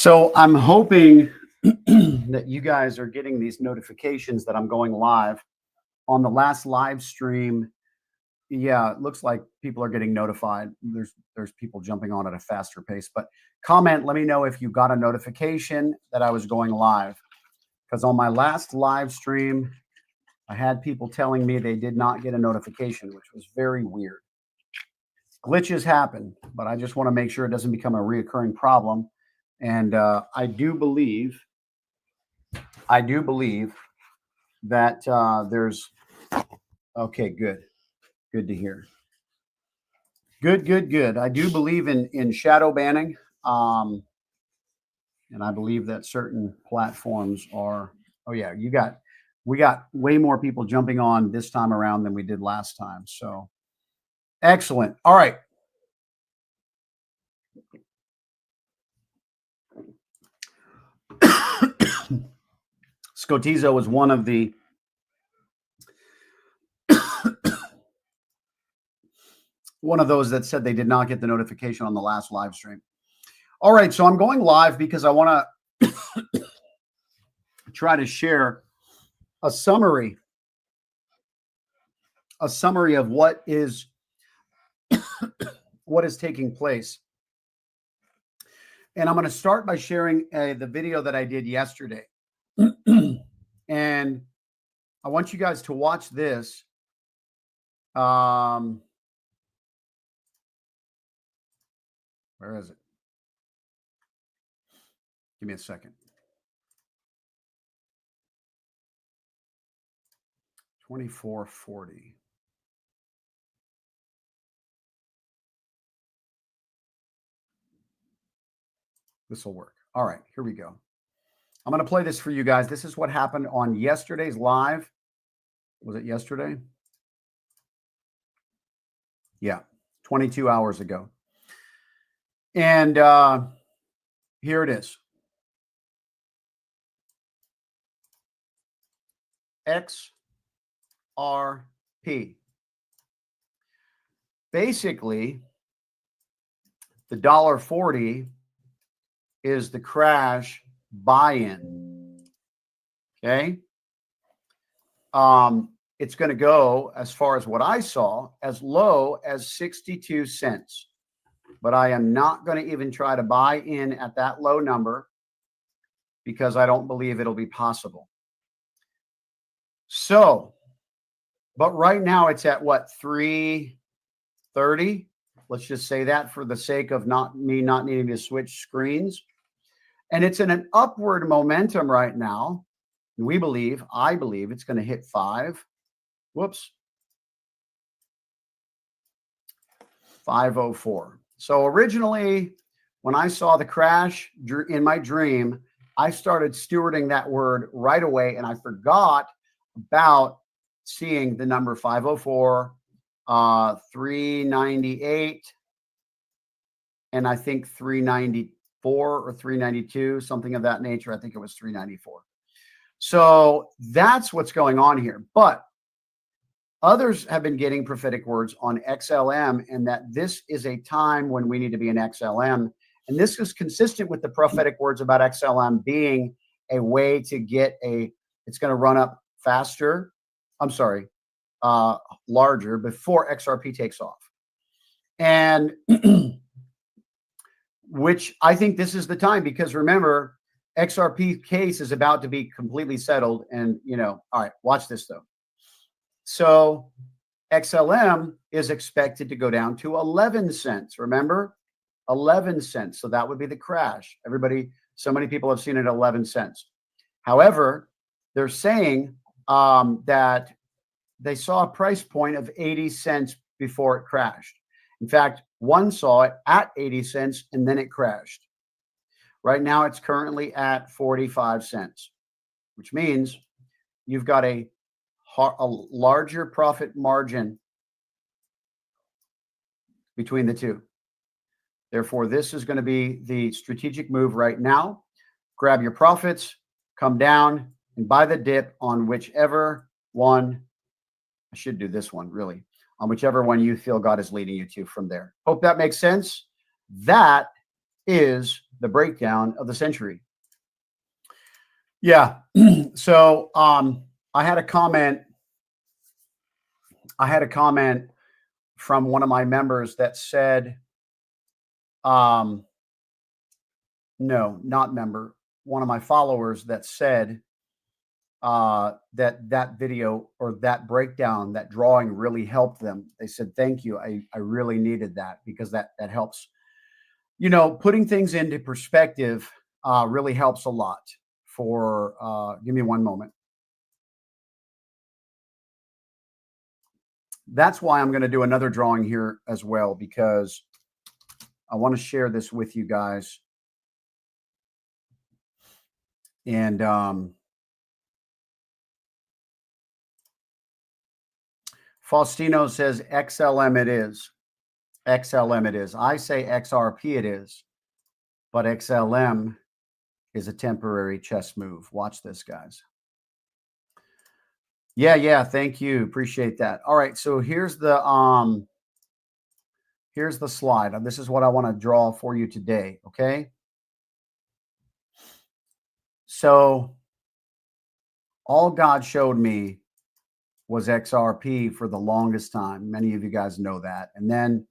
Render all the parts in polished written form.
So I'm hoping that you guys are getting these notifications that I'm going live. On the last live stream, yeah, it looks like people are getting notified. There's people jumping on at a faster pace. But comment, let me know if you got a notification that I was going live. Because on my last live stream, I had people telling me they did not get a notification, which was very weird. Glitches happen, but I just want to make sure it doesn't become a reoccurring problem. And I do believe that there's, okay, good to hear. Good. I do believe in shadow banning. And I believe that certain platforms are, oh yeah, we got way more people jumping on this time around than we did last time. So excellent. All right. Scotizo was one of the those that said they did not get the notification on the last live stream. All right, so I'm going live because I want to try to share a summary of what is taking place. And I'm going to start by sharing the video that I did yesterday. And I want you guys to watch this. Where is it? Give me a second. 2440. This will work. All right, here we go. I'm going to play this for you guys. This is what happened on yesterday's live. Was it yesterday? Yeah, 22 hours ago. And here it is. XRP. Basically, the $1.40 is the crash buy-in. Okay. It's going to go, as far as what I saw, as low as 62 cents. But I am not going to even try to buy in at that low number because I don't believe it'll be possible. So, but right now it's at what, 330? Let's just say that for the sake of not needing to switch screens. And it's in an upward momentum right now. I believe it's going to hit 5. Whoops. 504. So originally, when I saw the crash in my dream, I started stewarding that word right away, and I forgot about seeing the number 504, 398, and I think 394 or 392, something of that nature. I think it was 394. So that's what's going on here. But others have been getting prophetic words on XLM, and that this is a time when we need to be in XLM. And this is consistent with the prophetic words about XLM being a way to get it's going to run up faster. I'm sorry, larger before XRP takes off. And which I think this is the time, because remember, XRP case is about to be completely settled. And, all right, watch this though. So XLM is expected to go down to 11 cents. Remember, 11 cents. So that would be the crash. So many people have seen it at 11 cents. However, they're saying that they saw a price point of 80 cents before it crashed. In fact, one saw it at 80 cents and then it crashed. Right now, it's currently at 45 cents, which means you've got a larger profit margin between the two. Therefore, this is going to be the strategic move right now. Grab your profits, come down, and buy the dip on whichever one. I should do this one, really, on whichever one you feel God is leading you to from there. Hope that makes sense. That is the breakdown of the century. Yeah. So I had a comment from one of my members that said, no, not member, one of my followers that said that video or that breakdown, that drawing really helped them. They said, thank you. I really needed that, because that helps, putting things into perspective really helps a lot. For give me one moment. That's why I'm going to do another drawing here as well, because I want to share this with you guys. And Faustino says XLM it is. XLM it is. I say XRP it is, but XLM is a temporary chess move. Watch this, guys. Yeah, thank you. Appreciate that. All right, so here's the slide. This is what I want to draw for you today, okay? So all God showed me was XRP for the longest time. Many of you guys know that. And then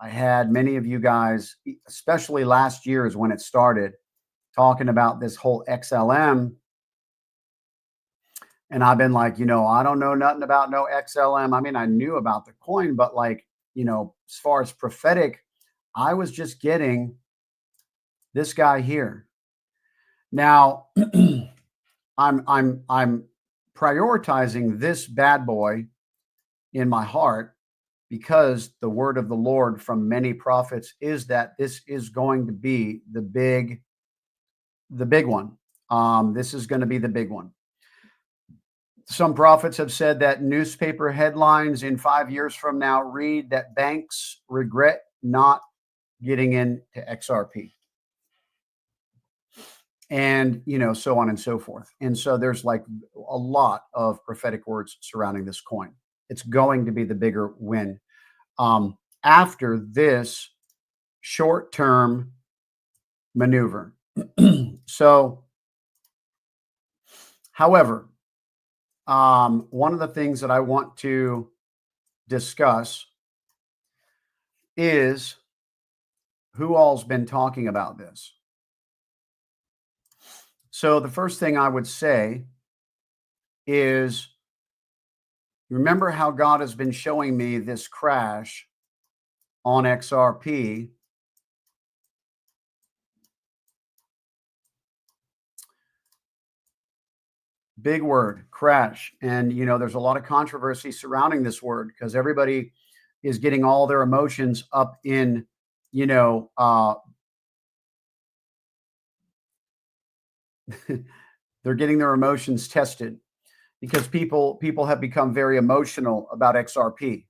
I had many of you guys, especially last year is when it started, talking about this whole XLM. And I've been like, I don't know nothing about no XLM. I mean, I knew about the coin, but like, as far as prophetic, I was just getting this guy here. Now, I'm prioritizing this bad boy in my heart, because the word of the Lord from many prophets is that this is going to be the big one. This is going to be the big one. Some prophets have said that newspaper headlines in 5 years from now read that banks regret not getting into XRP. And, so on and so forth. And so there's like a lot of prophetic words surrounding this coin. It's going to be the bigger win after this short-term maneuver. So, however, one of the things that I want to discuss is who all's been talking about this. So the first thing I would say is, remember how God has been showing me this crash on XRP. Big word, crash. And, there's a lot of controversy surrounding this word, because everybody is getting all their emotions up in, they're getting their emotions tested, because people have become very emotional about XRP.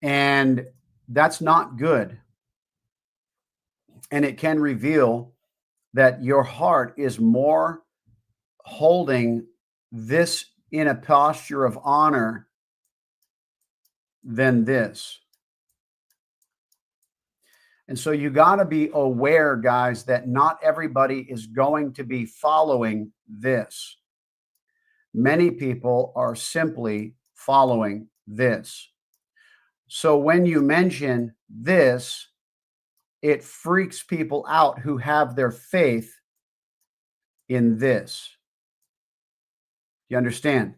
And that's not good. And it can reveal that your heart is more holding this in a posture of honor than this. And so you got to be aware, guys, that not everybody is going to be following this. Many people are simply following this. So when you mention this, it freaks people out who have their faith in this. You understand?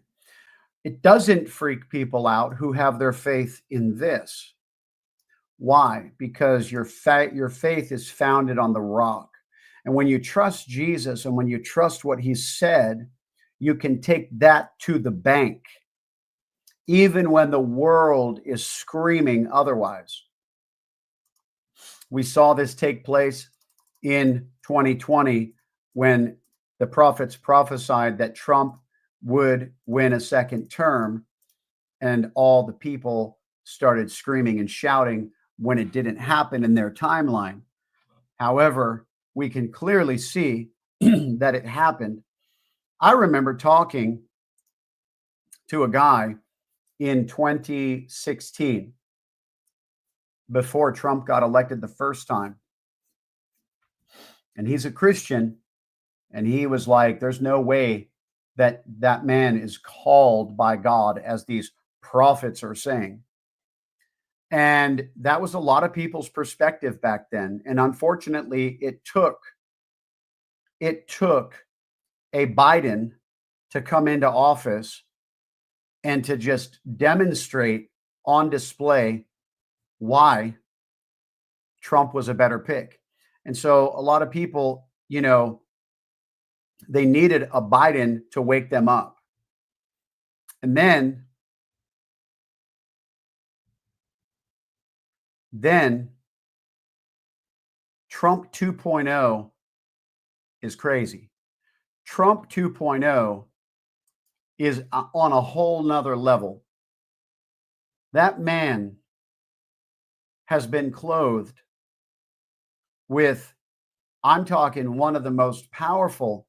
It doesn't freak people out who have their faith in this. Why? Because your faith is founded on the rock. And when you trust Jesus and when you trust what he said, you can take that to the bank, even when the world is screaming otherwise. We saw this take place in 2020 when the prophets prophesied that Trump would win a second term, and all the people started screaming and shouting when it didn't happen in their timeline. However, we can clearly see that it happened. I remember talking to a guy in 2016, before Trump got elected the first time. and he's a Christian, and he was like, there's no way that that man is called by God, as these prophets are saying. And that was a lot of people's perspective back then. And unfortunately, it took a Biden to come into office and to just demonstrate on display why Trump was a better pick. And so a lot of people, they needed a Biden to wake them up. And then Trump 2.0 is crazy. Trump 2.0 is on a whole nother level. That man has been clothed with, I'm talking, one of the most powerful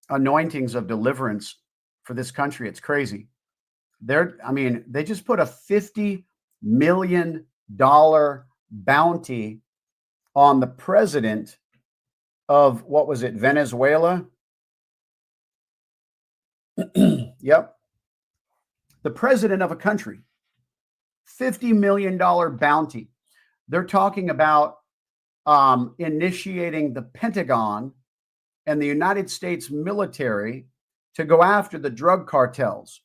anointings of deliverance for this country. It's crazy. They just put a $50 million bounty on the president of, what was it, Venezuela? Yep. The president of a country, $50 million bounty. They're talking about initiating the Pentagon and the United States military to go after the drug cartels.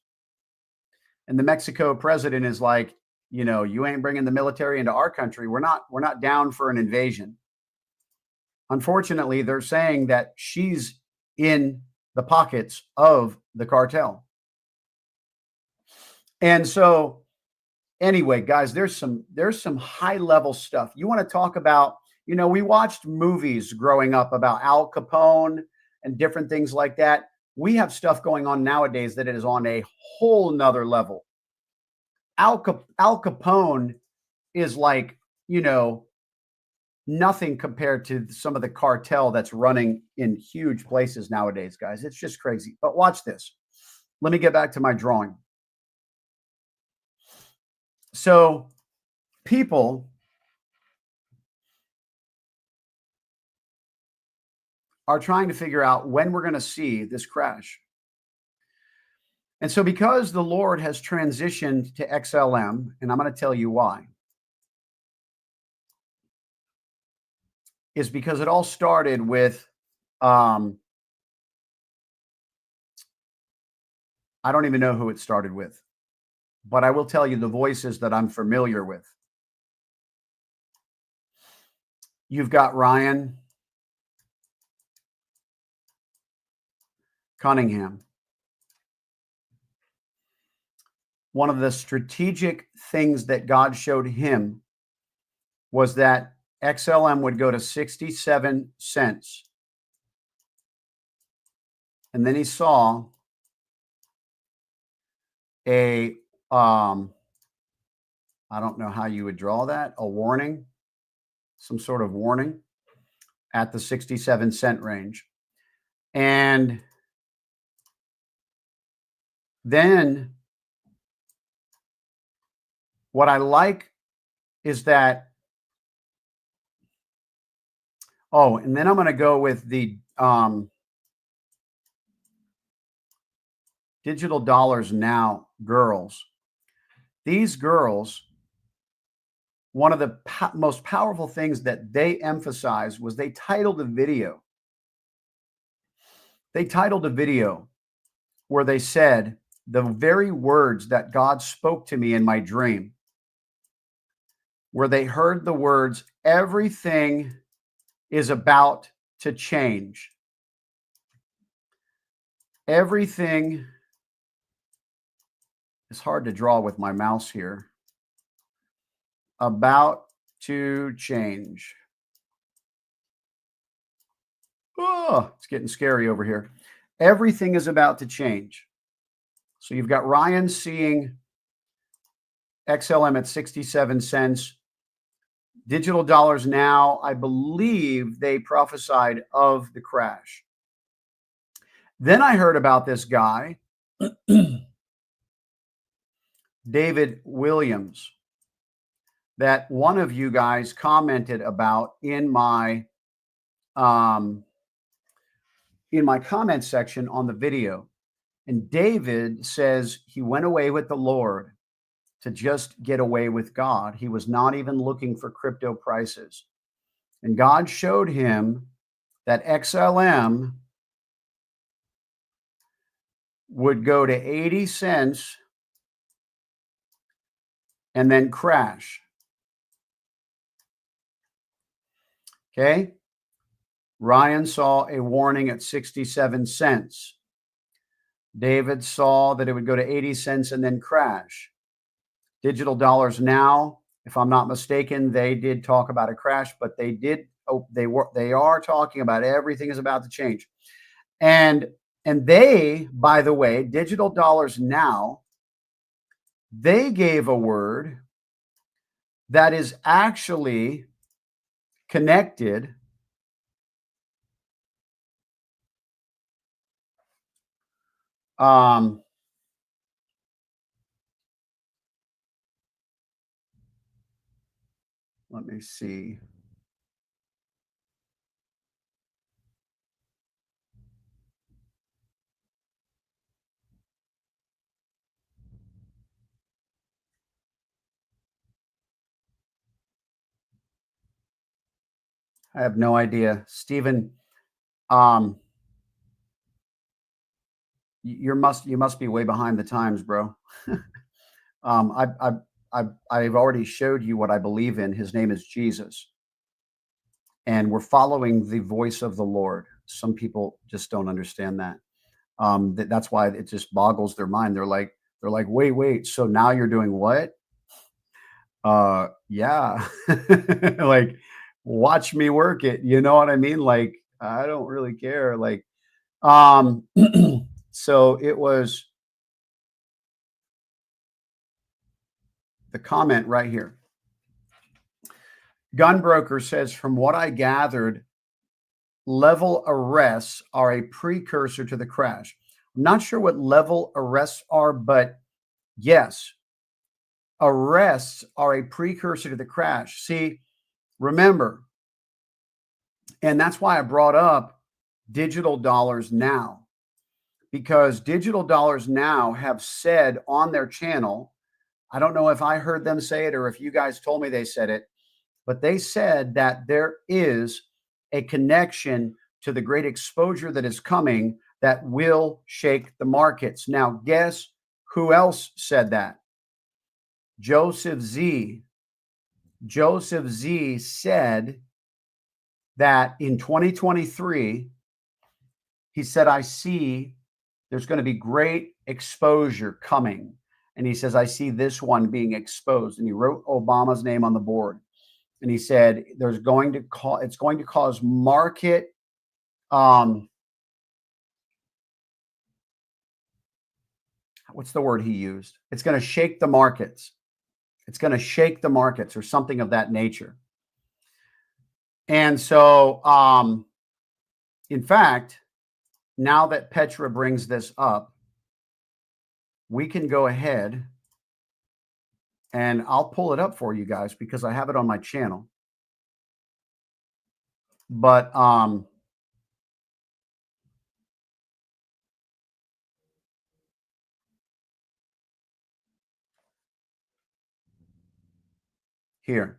And the Mexico president is like, you ain't bringing the military into our country. We're not down for an invasion. Unfortunately, they're saying that she's in the pockets of the cartel. And so anyway, guys, there's some high level stuff. You want to talk about, we watched movies growing up about Al Capone and different things like that. We have stuff going on nowadays that is on a whole nother level. Al Capone is like, nothing compared to some of the cartel that's running in huge places nowadays, guys. It's just crazy. But watch this. Let me get back to my drawing. So people are trying to figure out when we're going to see this crash. And so because the Lord has transitioned to XLM, and I'm going to tell you why, is because it all started with, I don't even know who it started with, but I will tell you the voices that I'm familiar with. You've got Ryan Cunningham. One of the strategic things that God showed him was that XLM would go to 67 cents. And then he saw I don't know how you would draw that, a warning, some sort of warning at the 67 cent range. And then what I like is that, and then I'm going to go with the digital dollars now girls. These girls, one of the most powerful things that they emphasized was they titled a video. They titled a video where they said the very words that God spoke to me in my dream, where they heard the words, everything is about to change. Everything is hard to draw with my mouse here. About to change. Oh, it's getting scary over here. Everything is about to change. So you've got Ryan seeing XLM at 67 cents. Digital dollars now, I believe they prophesied of the crash. Then I heard about this guy, David Williams, that one of you guys commented about in my in my comment section on the video. And David says he went away with the Lord to just get away with God. He was not even looking for crypto prices. And God showed him that XLM would go to 80 cents and then crash. Okay. Ryan saw a warning at 67 cents. David saw that it would go to 80 cents and then crash. Digital Dollars Now, if I'm not mistaken, they did talk about a crash, but they are talking about everything is about to change. And they, by the way, Digital Dollars Now, they gave a word that is actually connected let me see. I have no idea. Stephen, you must be way behind the times, bro. I've already showed you what I believe in. His name is Jesus. And we're following the voice of the Lord. Some people just don't understand that. That's why it just boggles their mind. They're like, wait. So now you're doing what? Yeah. Like, watch me work it. You know what I mean? Like, I don't really care. Like, so it was the comment right here. Gunbroker says, from what I gathered, level arrests are a precursor to the crash. I'm not sure what level arrests are, but yes, arrests are a precursor to the crash. See, remember, and that's why I brought up Digital Dollars Now, because Digital Dollars Now have said on their channel, I don't know if I heard them say it or if you guys told me they said it, but they said that there is a connection to the great exposure that is coming that will shake the markets. Now, guess who else said that? Joseph Z. Joseph Z said that in 2023, he said, I see there's going to be great exposure coming. And he says, I see this one being exposed. And he wrote Obama's name on the board. And he said, it's going to cause market, what's the word he used? It's going to shake the markets. It's going to shake the markets or something of that nature. And so, in fact, now that Petra brings this up, we can go ahead and I'll pull it up for you guys because I have it on my channel. But here.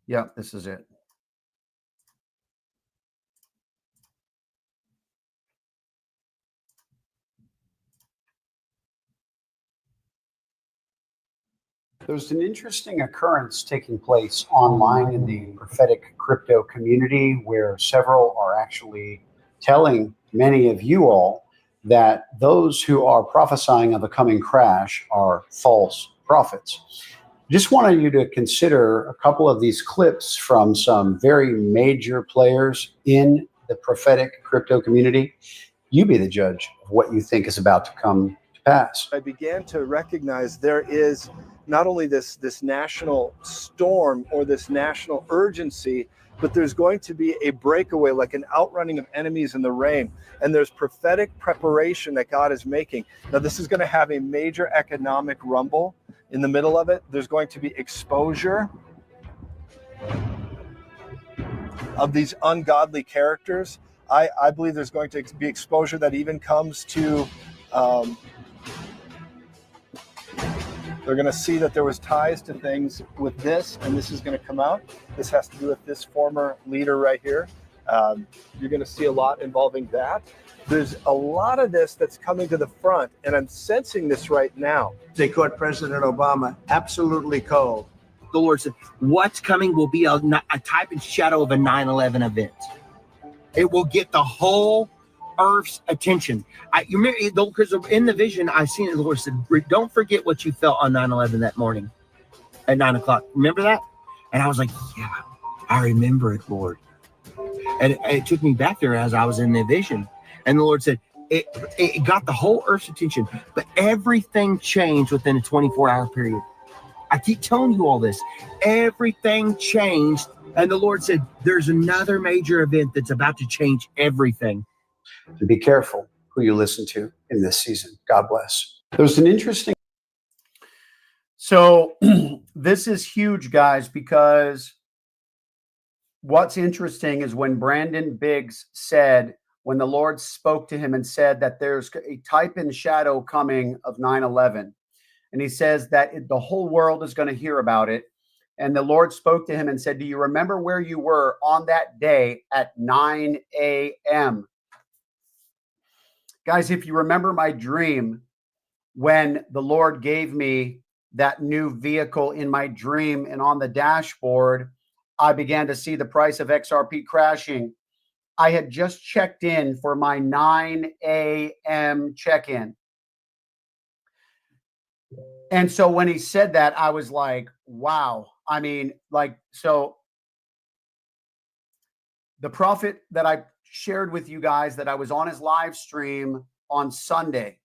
Yeah, this is it. There's an interesting occurrence taking place online in the prophetic crypto community where several are actually telling many of you all that those who are prophesying of a coming crash are false prophets. Just wanted you to consider a couple of these clips from some very major players in the prophetic crypto community. You be the judge of what you think is about to come to pass. I began to recognize there is not only this national storm or this national urgency but there's going to be a breakaway, like an outrunning of enemies in the rain. And there's prophetic preparation that God is making. Now, this is going to have a major economic rumble in the middle of it. There's going to be exposure of these ungodly characters. I believe there's going to be exposure that even comes to, they're going to see that there was ties to things with this, and this is going to come out. This has to do with this former leader right here. You're going to see a lot involving that. There's a lot of this that's coming to the front, and I'm sensing this right now. They caught President Obama absolutely cold. The Lord said, what's coming will be a type and shadow of a 9/11 event. It will get the whole Earth's attention. You remember, because in the vision, I seen it. The Lord said, don't forget what you felt on 9/11 that morning at 9 o'clock. Remember that? And I was like, yeah, I remember it, Lord. And it took me back there as I was in the vision. And the Lord said, it got the whole Earth's attention, but everything changed within a 24-hour period. I keep telling you all this. Everything changed. And the Lord said, there's another major event that's about to change everything. To be careful who you listen to in this season. God bless. There's an interesting. So this is huge, guys, because what's interesting is when Brandon Biggs said, when the Lord spoke to him and said that there's a type and shadow coming of 9/11, and he says that the whole world is going to hear about it. And the Lord spoke to him and said, do you remember where you were on that day at 9 a.m.? Guys, if you remember my dream, when the Lord gave me that new vehicle in my dream and on the dashboard, I began to see the price of XRP crashing. I had just checked in for my 9 a.m. check-in. And so when he said that, I was like, wow. I mean, like, so the prophet that I shared with you guys that I was on his live stream on Sunday,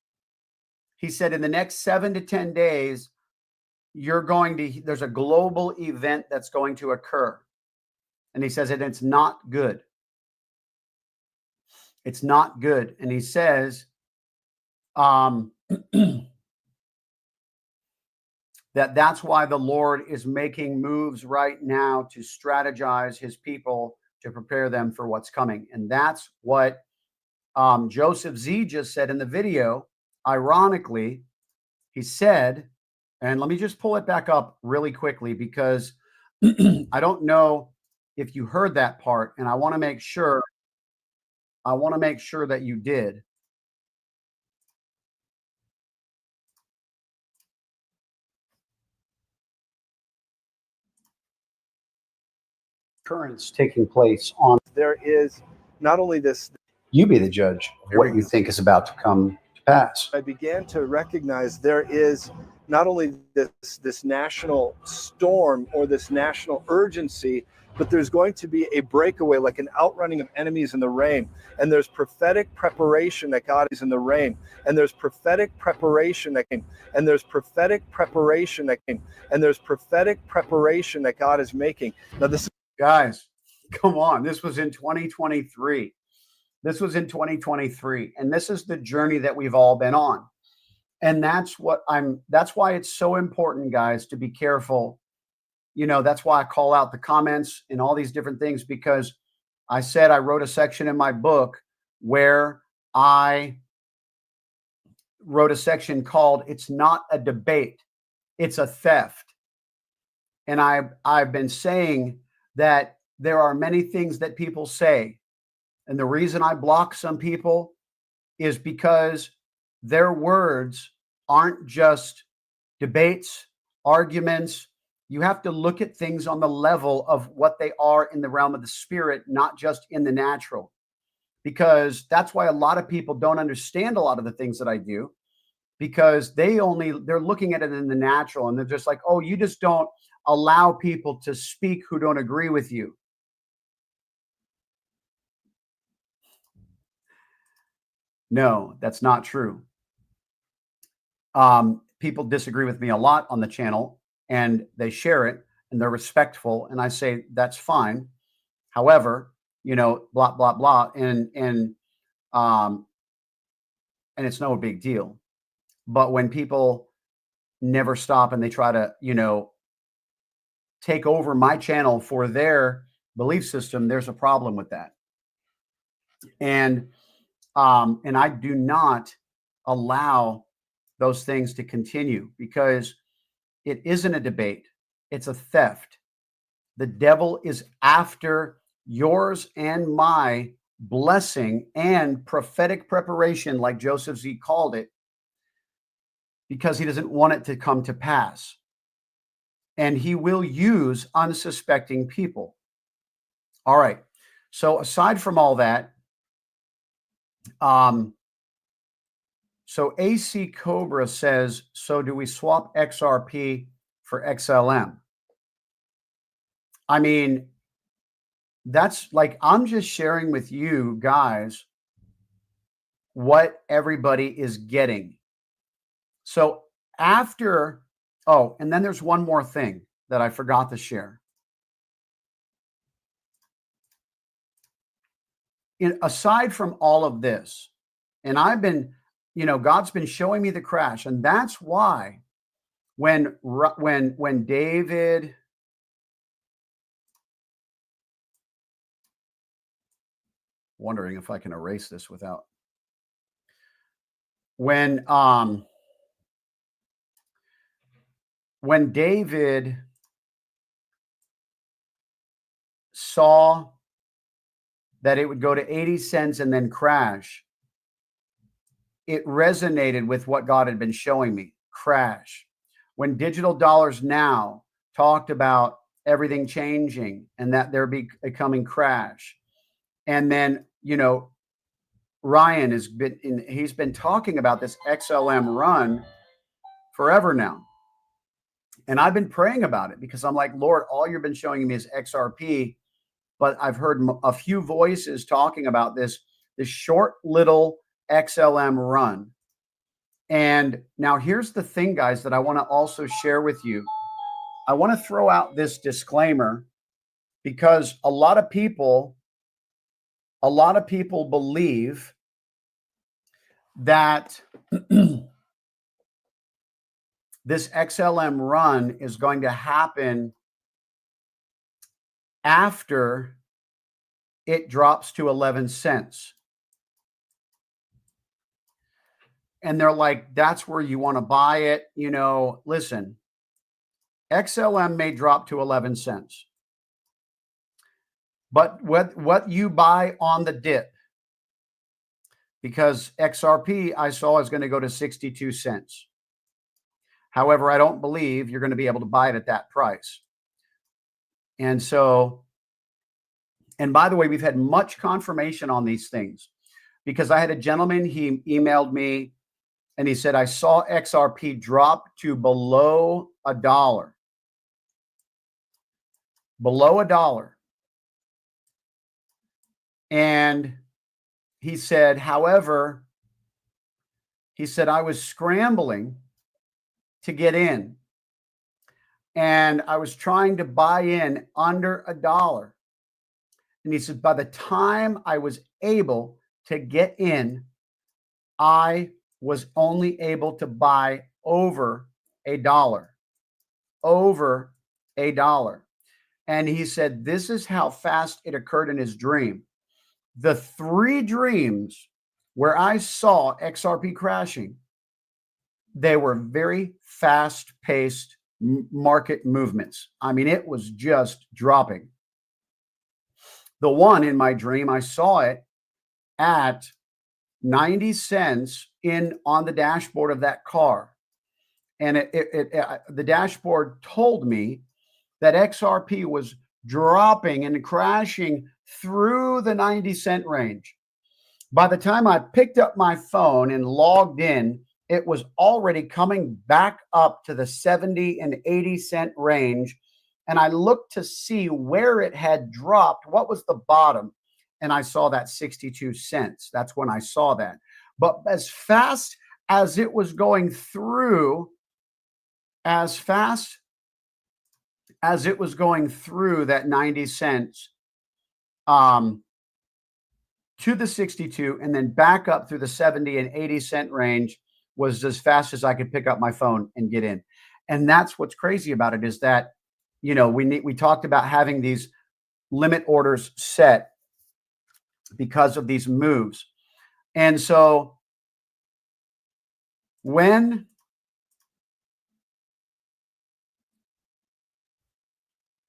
he said in the next 7 to 10 days, there's a global event that's going to occur. And he says, and it's not good. It's not good. And he says, that's why the Lord is making moves right now to strategize his people to prepare them for what's coming. And that's what Joseph Z just said in the video. Ironically, he said, and let me just pull it back up really quickly because I don't know if you heard that part, and I want to make sure that you did. Occurrence taking place on. There is not only this. You be the judge of what you think is about to come to pass. I began to recognize there is not only this national storm or this national urgency, but there's going to be a breakaway, like an outrunning of enemies in the rain. And there's prophetic preparation that God is in the rain. And there's prophetic preparation that came. And there's prophetic preparation that came. And there's prophetic preparation that God is making. Now this is. Guys, come on. This was in 2023. This was in 2023. And this is the journey that we've all been on. And that's why it's so important, guys, to be careful. You know, that's why I call out the comments and all these different things, because I said I wrote a section in my book where I wrote a section called "It's Not a Debate, It's a Theft." And I've been saying that there are many things that people say. And the reason I block some people is because their words aren't just debates, arguments. You have to look at things on the level of what they are in the realm of the spirit, not just in the natural. Because that's why a lot of people don't understand a lot of the things that I do, because they're looking at it in the natural, and they're just like, oh, you just don't allow people to speak who don't agree with you. No, that's not true. People disagree with me a lot on the channel, and they share it, and they're respectful, and I say that's fine. However, blah, blah, blah. And it's no big deal. But when people never stop and they try to, take over my channel for their belief system, there's a problem with that. And I do not allow those things to continue, because it isn't a debate. It's a theft. The devil is after yours and my blessing and prophetic preparation, like Joseph Z called it, because he doesn't want it to come to pass. And he will use unsuspecting people. All right. So aside from all that, so AC Cobra says, so do we swap XRP for XLM? I mean, that's like, I'm just sharing with you guys what everybody is getting. So after, oh, and then there's one more thing that I forgot to share. Aside from all of this, and I've been, God's been showing me the crash, and that's why when David, wondering if I can erase this without, when David saw that it would go to 80 cents and then crash, it resonated with what God had been showing me. Crash. When Digital Dollars Now talked about everything changing and that there be a coming crash, and then Ryan he's been talking about this XLM run forever now, and I've been praying about it, because I'm like, Lord, all you've been showing me is XRP, but I've heard a few voices talking about this short little XLM run. And now here's the thing, guys, that I want to also share with you. I want to throw out this disclaimer, because a lot of people believe that this XLM run is going to happen after it drops to 11 cents. And they're like, that's where you want to buy it. Listen, XLM may drop to 11 cents. But what you buy on the dip, because XRP I saw is going to go to 62 cents. However, I don't believe you're going to be able to buy it at that price. And so, and by the way, we've had much confirmation on these things, because I had a gentleman, he emailed me and he said, I saw XRP drop to below $1. Below $1. And he said, however, I was scrambling to get in, and I was trying to buy in under $1. And he said, by the time I was able to get in, I was only able to buy over $1. Over $1. And he said, this is how fast it occurred in his dream. The 3 dreams where I saw XRP crashing, they were very fast-paced market movements. I mean, it was just dropping. The one in my dream, I saw it at 90 cents on the dashboard of that car. And the dashboard told me that XRP was dropping and crashing through the 90-cent range. By the time I picked up my phone and logged in, it was already coming back up to the 70 and 80-cent range. And I looked to see where it had dropped, what was the bottom, and I saw that 62 cents. That's when I saw that. But as fast as it was going through, as fast as it was going through that 90 cents, to the 62 and then back up through the 70 and 80 cent range was as fast as I could pick up my phone and get in. And that's what's crazy about it, is that, you know, we talked about having these limit orders set because of these moves. And so when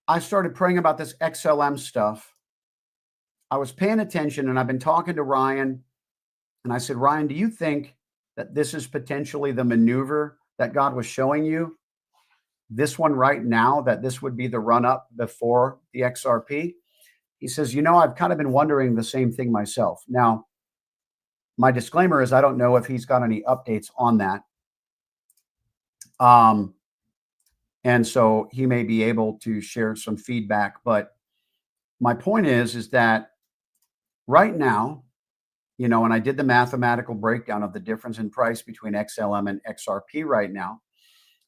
I started praying about this XLM stuff, I was paying attention, and I've been talking to Ryan, and I said, Ryan, do you think that this is potentially the maneuver that God was showing you? This one right now, that this would be the run up before the XRP? He says, you know, I've kind of been wondering the same thing myself. Now, my disclaimer is I don't know if he's got any updates on that. And so he may be able to share some feedback. But my point is that right now, you know, and I did the mathematical breakdown of the difference in price between XLM and XRP right now,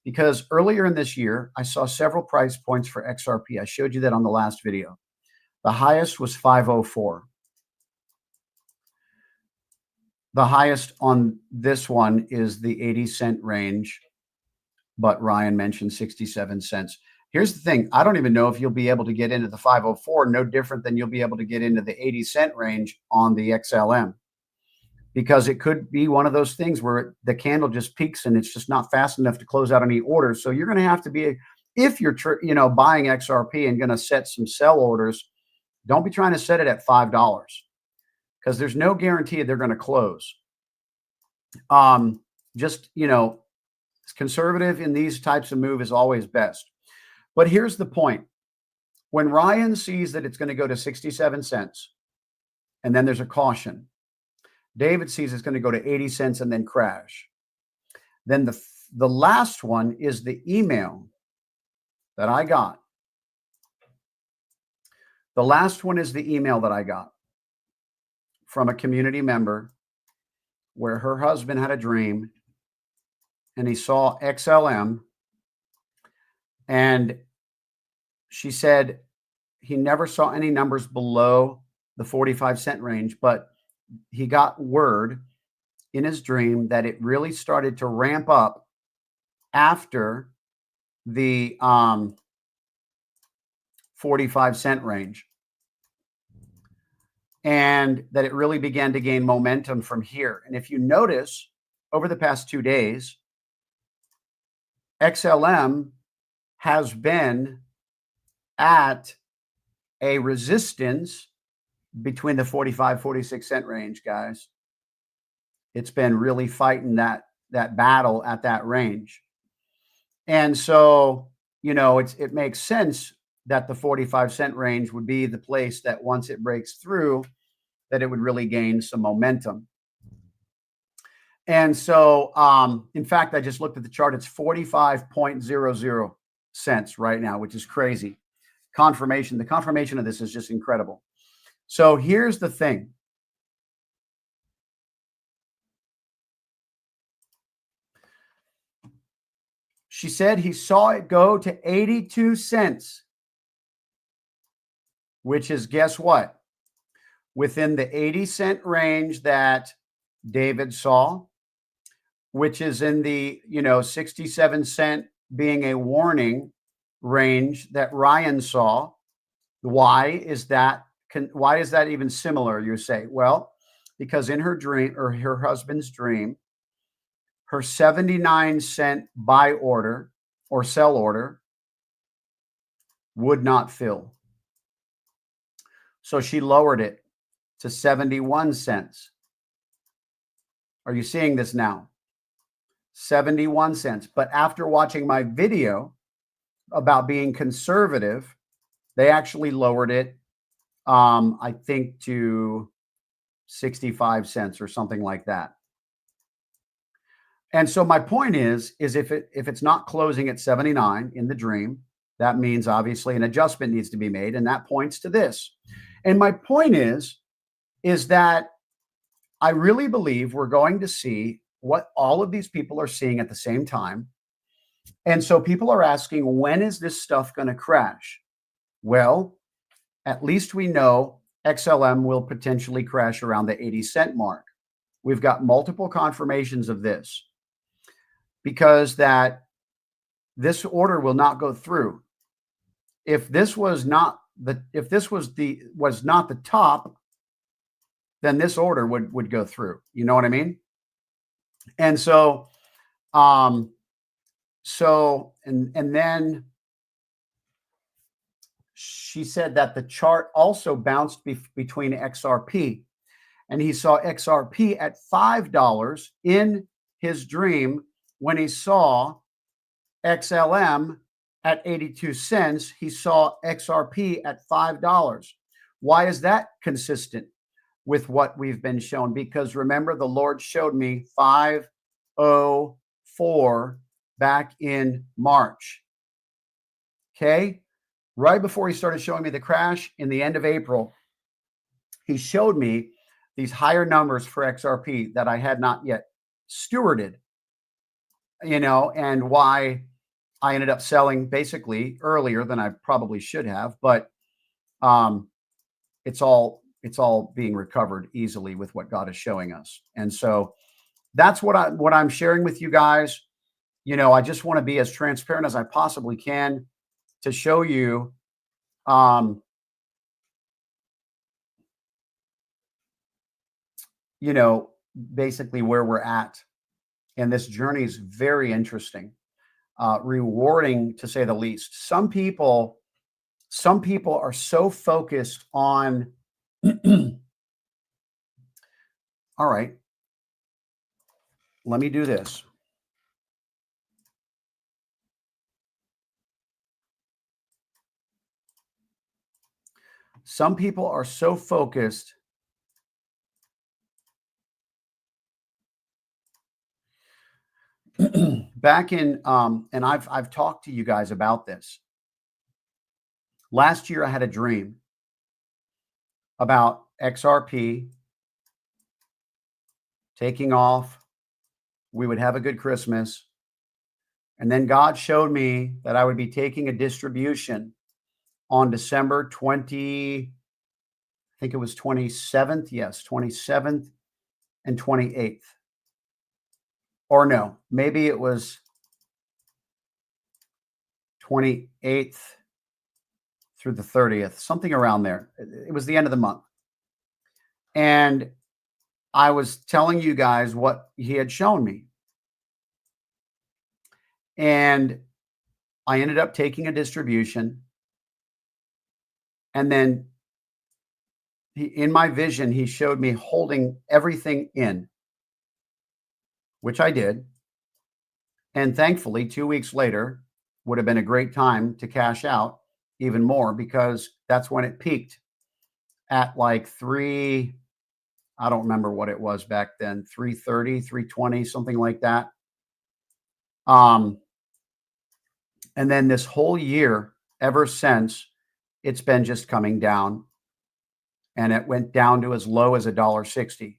because earlier in this year, I saw several price points for XRP. I showed you that on the last video. The highest was 504. The highest on this one is the 80 cent range, but Ryan mentioned 67 cents. Here's the thing. I don't even know if you'll be able to get into the 504, no different than you'll be able to get into the 80 cent range on the XLM, because it could be one of those things where the candle just peaks and it's just not fast enough to close out any orders. So you're going to have to be, if you're, you know, buying XRP and going to set some sell orders, don't be trying to set it at $5, because there's no guarantee they're going to close. Just, you know, conservative in these types of move is always best. But here's the point. When Ryan sees that it's going to go to 67 cents, and then there's a caution, David sees it's going to go to 80 cents and then crash. Then the last one is the email that I got. The last one is the email that I got from a community member where her husband had a dream and he saw XLM, and she said he never saw any numbers below the 45 cent range, but he got word in his dream that it really started to ramp up after the 45 cent range, and that it really began to gain momentum from here. And if you notice, over the past 2 days, XLM has been at a resistance between the 45, 46 cent range, guys. It's been really fighting that battle at that range. And so, you know, it makes sense that the 45 cent range would be the place that once it breaks through, that it would really gain some momentum. And so, in fact, I just looked at the chart. It's 45.00 cents right now, which is crazy. The confirmation of this is just incredible. So here's the thing. She said he saw it go to 82 cents, which is, guess what? Within the 80 cent range that David saw, which is in the, 67 cent being a warning range that Ryan saw. Why is that even similar, you say? Well, because in her dream, or her husband's dream, her 79 cent buy order or sell order would not fill. So she lowered it to 71 cents. Are you seeing this now? 71 cents. But after watching my video about being conservative, they actually lowered it, I think, to 65 cents or something like that. And so my point is if it's not closing at 79 in the dream, that means obviously an adjustment needs to be made, and that points to this. And my point is that I really believe we're going to see what all of these people are seeing at the same time. And so people are asking, when is this stuff going to crash? Well, at least we know XLM will potentially crash around the 80-cent mark. We've got multiple confirmations of this because that this order will not go through. If this was not the top, then this order would go through. You know what I mean? And so and then she said that the chart also bounced between XRP, and he saw XRP at $5 in his dream when he saw XLM at 82 cents. He saw XRP at $5. Why is that consistent with what we've been shown? Because remember, the Lord showed me 504 back in March. Okay. Right before he started showing me the crash in the end of April, he showed me these higher numbers for XRP that I had not yet stewarded, and why I ended up selling basically earlier than I probably should have, but it's all being recovered easily with what God is showing us. And so that's what I'm sharing with you guys. I just want to be as transparent as I possibly can to show you basically where we're at. And this journey is very interesting, rewarding to say the least. Some people are so focused on, all right, let me do this. Some people are so focused back in, and I've talked to you guys about this. Last year, I had a dream about XRP taking off. We would have a good Christmas. And then God showed me that I would be taking a distribution on December 20, I think it was 27th. Yes, 27th and 28th. Or no, maybe it was 28th through the 30th, something around there. It was the end of the month. And I was telling you guys what he had shown me. And I ended up taking a distribution. And then in my vision, he showed me holding everything in, which I did. And thankfully, 2 weeks later would have been a great time to cash out even more, because that's when it peaked at like I don't remember what it was back then, 330, 320, something like that. And then this whole year, ever since, it's been just coming down, and it went down to as low as $1.60,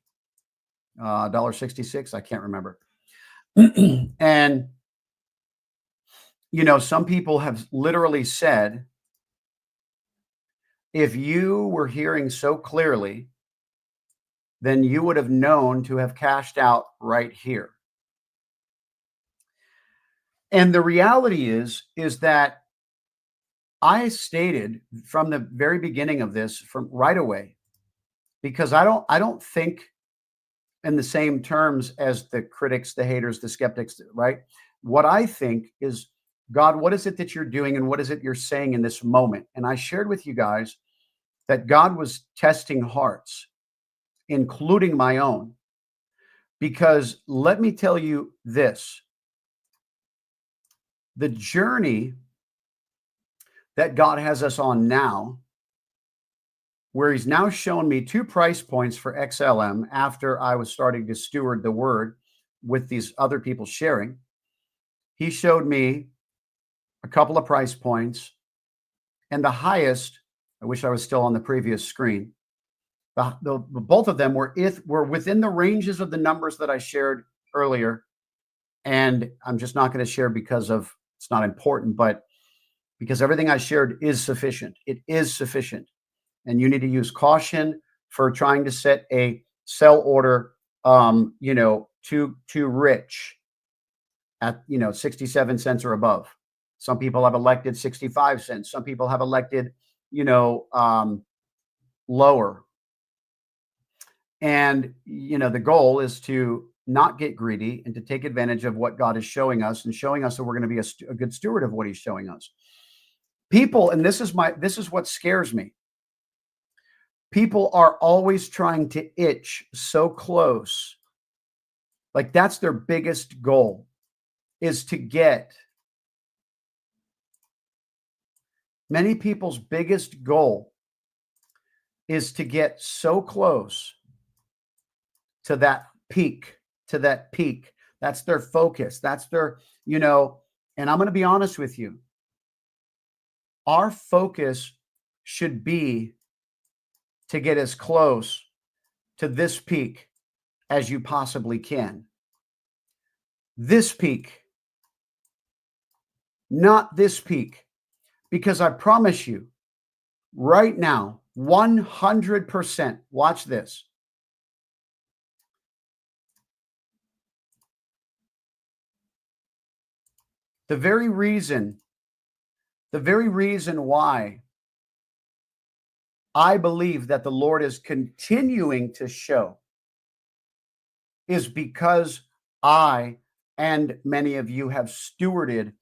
$1.66. I can't remember. And, some people have literally said, if you were hearing so clearly, then you would have known to have cashed out right here. And the reality is that I stated from the very beginning of this, from right away, because I don't think in the same terms as the critics, the haters, the skeptics, right? What I think is, God, what is it that you're doing, and what is it you're saying in this moment? And I shared with you guys that God was testing hearts, including my own, because let me tell you this, the journey that God has us on now, where he's now shown me 2 price points for XLM after I was starting to steward the word with these other people sharing. He showed me a couple of price points, and the highest, I wish I was still on the previous screen. Both of them were within the ranges of the numbers that I shared earlier. And I'm just not going to share because it's not important, but because everything I shared is sufficient. It is sufficient. and you need to use caution for trying to set a sell order, too rich at 67 cents or above. Some people have elected 65 cents. Some people have elected, lower. And, the goal is to not get greedy and to take advantage of what God is showing us and showing us that we're going to be a good steward of what he's showing us. People, and this is what scares me. People are always trying to itch so close. Like that's their biggest goal, is to get. Many people's biggest goal is to get so close to that peak, That's their focus. That's their, and I'm going to be honest with you. Our focus should be to get as close to this peak as you possibly can. This peak, not this peak, because I promise you right now, 100%, watch this. The very reason why I believe that the Lord is continuing to show is because I and many of you have stewarded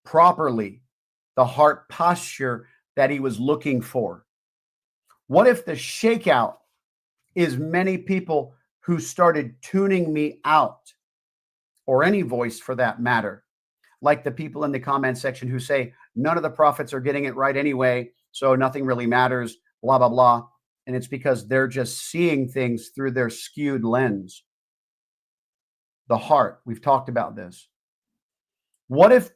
properly the heart posture that he was looking for. What if the shakeout is many people who started tuning me out, or any voice for that matter, like the people in the comment section who say none of the prophets are getting it right anyway, so nothing really matters, blah, blah, blah. And it's because they're just seeing things through their skewed lens. The heart, we've talked about this. What if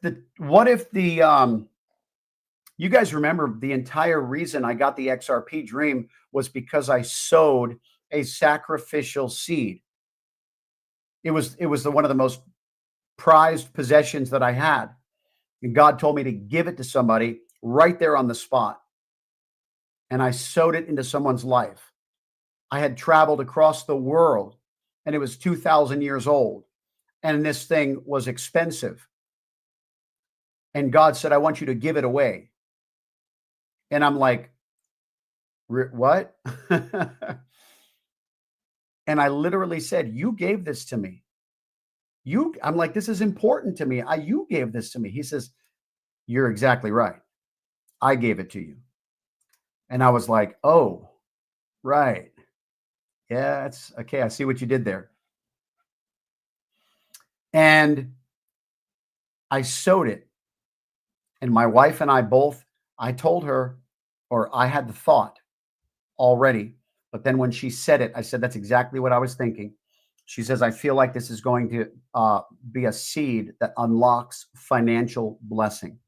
you guys remember the entire reason I got the XRP dream was because I sowed a sacrificial seed. It was one of the most prized possessions that I had. And God told me to give it to somebody right there on the spot. And I sowed it into someone's life. I had traveled across the world and it was 2,000 years old. And this thing was expensive. And God said, I want you to give it away. And I'm like, what? And I literally said, you gave this to me. I'm like, this is important to me. You gave this to me. He says, you're exactly right. I gave it to you. And I was like, oh, right. Yeah, it's okay. I see what you did there. And I sowed it. And my wife and I both, I told her, or I had the thought already, but then when she said it, I said, that's exactly what I was thinking. She says, I feel like this is going to be a seed that unlocks financial blessing.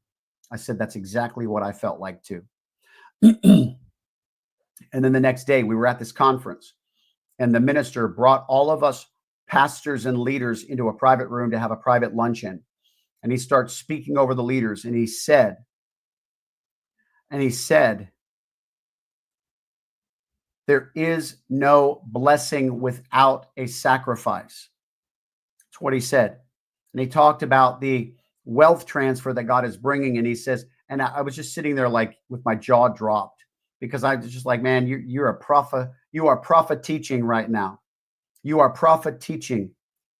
I said, that's exactly what I felt like too. And then the next day we were at this conference and the minister brought all of us pastors and leaders into a private room to have a private luncheon. And he starts speaking over the leaders. And he said, there is no blessing without a sacrifice. That's what he said. And he talked about the wealth transfer that God is bringing. And he says, and I was just sitting there like with my jaw dropped because I was just like, man, you're a prophet. You are prophet teaching right now. You are prophet teaching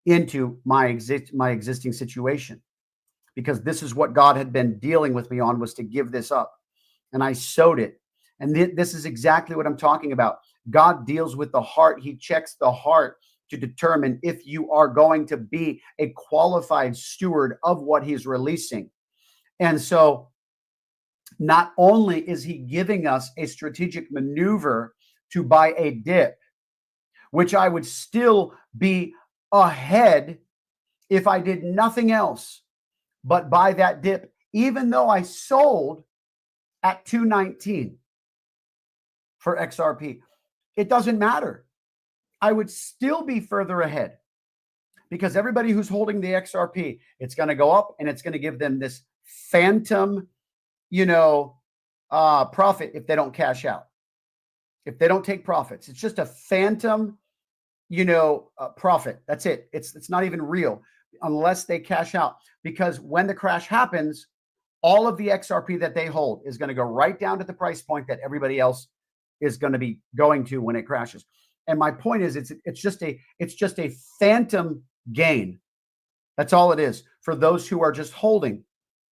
into my existing situation, because this is what God had been dealing with me on, was to give this up. And I sowed it. And this is exactly what I'm talking about. God deals with the heart. He checks the heart to determine if you are going to be a qualified steward of what he's releasing. And so not only is he giving us a strategic maneuver to buy a dip, which I would still be ahead if I did nothing else but buy that dip, even though I sold at 219 for XRP. It doesn't matter. I would still be further ahead, because everybody who's holding the XRP, it's going to go up and it's going to give them this phantom, profit if they don't cash out. if they don't take profits. It's just a phantom, profit. That's it. It's not even real unless they cash out. Because when the crash happens, all of the XRP that they hold is going to go right down to the price point that everybody else is going to be going to when it crashes. And my point is, it's just a phantom gain. That's all it is for those who are just holding.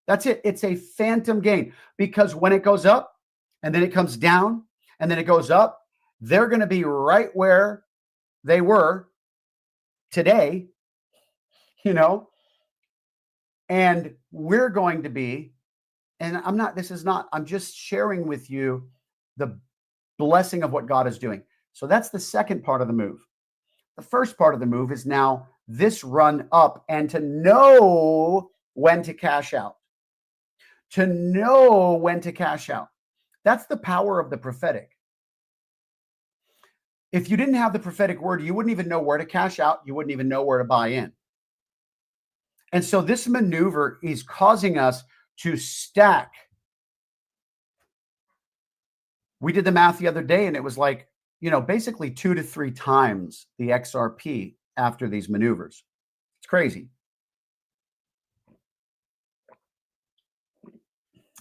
That's it. It's a phantom gain, because when it goes up and then it comes down and then it goes up, they're going to be right where they were today, and we're going to be, and I'm just sharing with you the blessing of what God is doing. So that's the second part of the move. The first part of the move is now this run up, and to know when to cash out. To know when to cash out. That's the power of the prophetic. If you didn't have the prophetic word, you wouldn't even know where to cash out. You wouldn't even know where to buy in. And so this maneuver is causing us to stack. We did the math the other day, and it was like, basically 2 to 3 times the XRP after these maneuvers. It's crazy.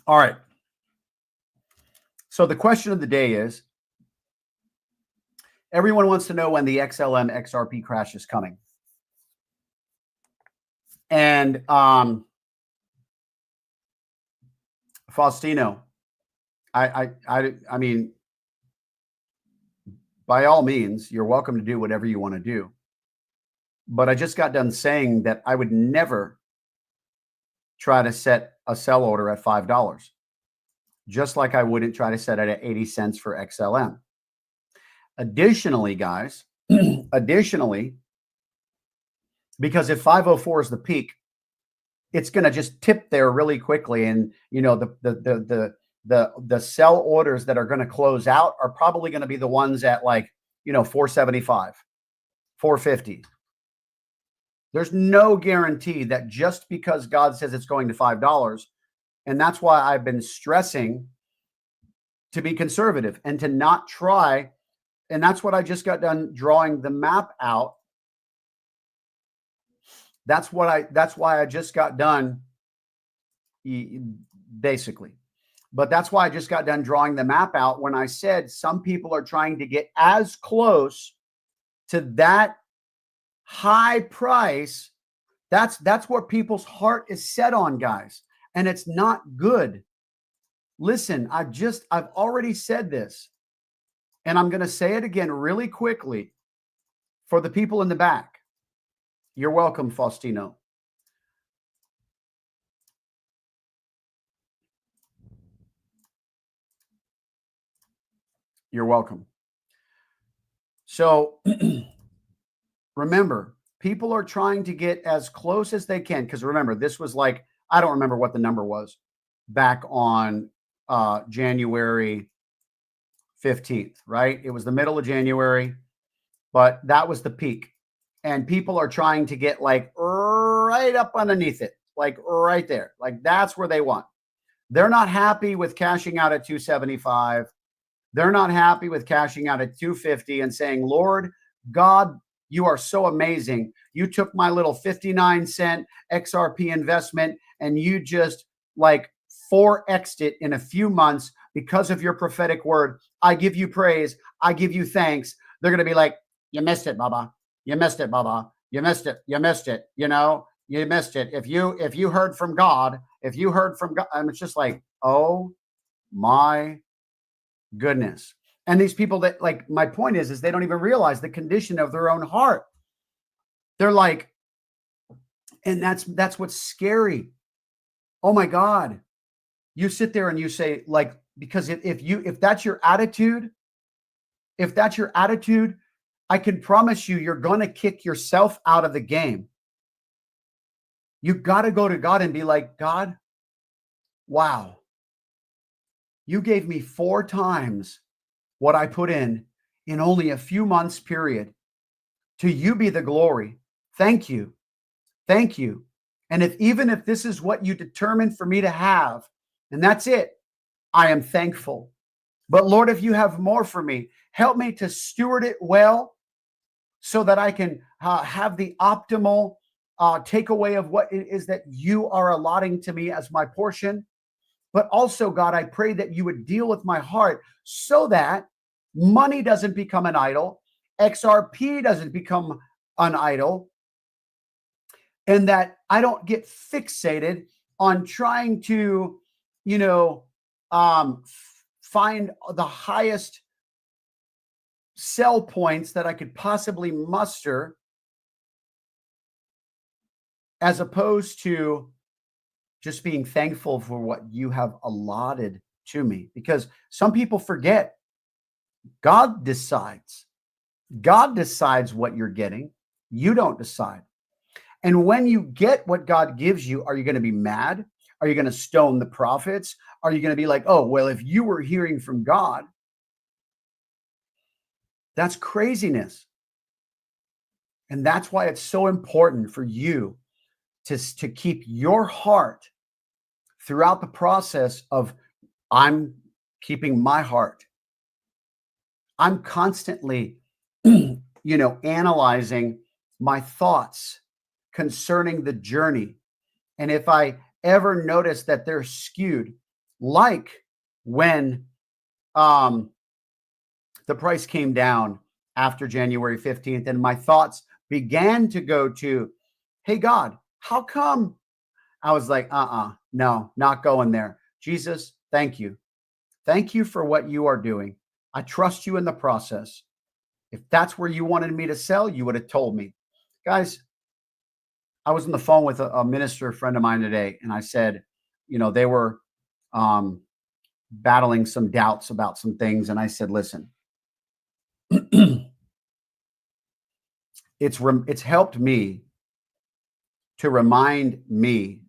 All right. So the question of the day is, everyone wants to know when the XLM XRP crash is coming. And Faustino, I mean, by all means, you're welcome to do whatever you want to do. But I just got done saying that I would never try to set a sell order at $5, just like I wouldn't try to set it at 80 cents for XLM. Additionally, guys, because if 504 is the peak, it's going to just tip there really quickly. And, the sell orders that are going to close out are probably going to be the ones at 475, 450. There's no guarantee that just because God says it's going to $5, and that's why I've been stressing to be conservative and to not try. And that's what I just got done drawing the map out. That's why I just got done, basically. But that's why I just got done drawing the map out when I said some people are trying to get as close to that high price. That's where people's heart is set on, guys. And it's not good. Listen, I've already said this, and I'm going to say it again really quickly for the people in the back. You're welcome, Faustino. You're welcome. So remember, people are trying to get as close as they can. Because remember, this was like, I don't remember what the number was back on January 15th, right? It was the middle of January, but that was the peak. And people are trying to get right up underneath it, right there. That's where they want. They're not happy with cashing out at 275. They're not happy with cashing out at 250 and saying, Lord God, you are so amazing. You took my little 59-cent XRP investment and you just 4x'd it in a few months because of your prophetic word. I give you praise. I give you thanks. They're going to be like, you missed it, Baba. You missed it, Baba. You missed it. You missed it. You missed it. If you heard from God, and it's just oh my goodness. And these people that my point is they don't even realize the condition of their own heart. They're and that's what's scary. Oh my God. You sit there and you say because if that's your attitude, I can promise you're going to kick yourself out of the game. You got to go to God and be like, God, wow. You gave me 4 times what I put in only a few months period. To you be the glory. Thank you. Thank you. And even if this is what you determined for me to have, and that's it, I am thankful. But Lord, if you have more for me, Help me to steward it well so that I can have the optimal takeaway of what it is that you are allotting to me as my portion. But also, God, I pray that you would deal with my heart so that money doesn't become an idol, XRP doesn't become an idol, and that I don't get fixated on trying to, find the highest sell points that I could possibly muster, as opposed to just being thankful for what you have allotted to me. Because some people forget God decides. God decides what you're getting. You don't decide. And when you get what God gives you, are you going to be mad? Are you going to stone the prophets? Are you going to be like, oh, well, if you were hearing from God? That's craziness. And that's why it's so important for you to keep your heart throughout the process of, I'm keeping my heart. I'm constantly, analyzing my thoughts concerning the journey. And if I ever notice that they're skewed, like when the price came down after January 15th, and my thoughts began to go to, hey, God, how come? I was like, no, not going there. Jesus, thank you. Thank you for what you are doing. I trust you in the process. If that's where you wanted me to sell, you would have told me. Guys, I was on the phone with a minister friend of mine today, and I said, they were battling some doubts about some things. And I said, listen, it's helped me to remind me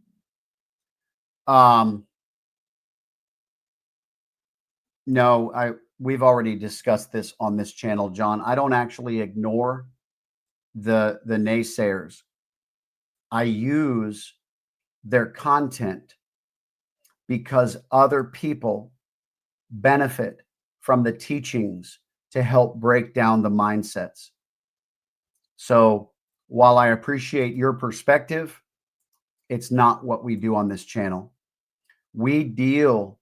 we've already discussed this on this channel, John. I don't actually ignore the naysayers. I use their content because other people benefit from the teachings to help break down the mindsets. So while I appreciate your perspective, it's not what we do on this channel. We deal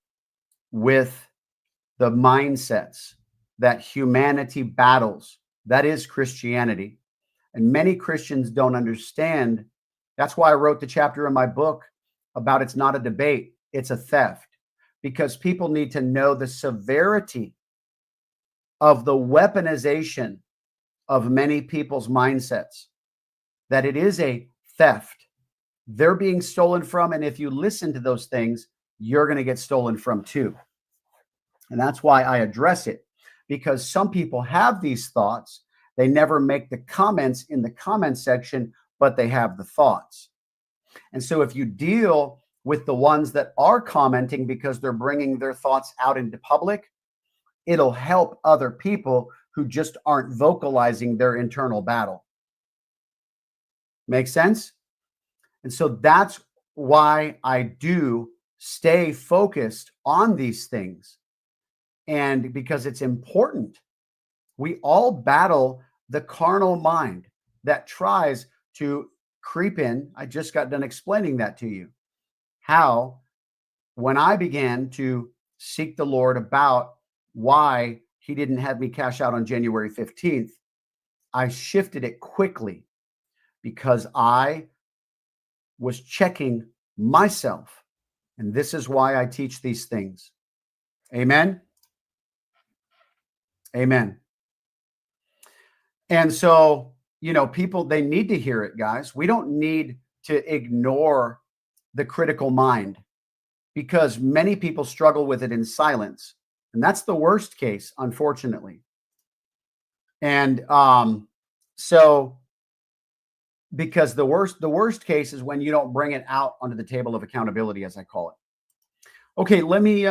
with the mindsets that humanity battles. That is Christianity. And many Christians don't understand. That's why I wrote the chapter in my book about it's not a debate, it's a theft. Because people need to know the severity of the weaponization of many people's mindsets, that it is a theft. They're being stolen from. And if you listen to those things, you're going to get stolen from too. And that's why I address it, because some people have these thoughts. They never make the comments in the comment section, but they have the thoughts. And so if you deal with the ones that are commenting because they're bringing their thoughts out into public, it'll help other people who just aren't vocalizing their internal battle. Make sense? And so that's why I do stay focused on these things. And because it's important, we all battle the carnal mind that tries to creep in. I just got done explaining that to you. How, when I began to seek the Lord about why he didn't have me cash out on January 15th, I shifted it quickly because I was checking myself. And this is why I teach these things. Amen. Amen. And so, people, they need to hear it, guys. We don't need to ignore the critical mind, because many people struggle with it in silence. And that's the worst case, unfortunately. And so, because the worst case is when you don't bring it out onto the table of accountability, as I call it. Okay, let me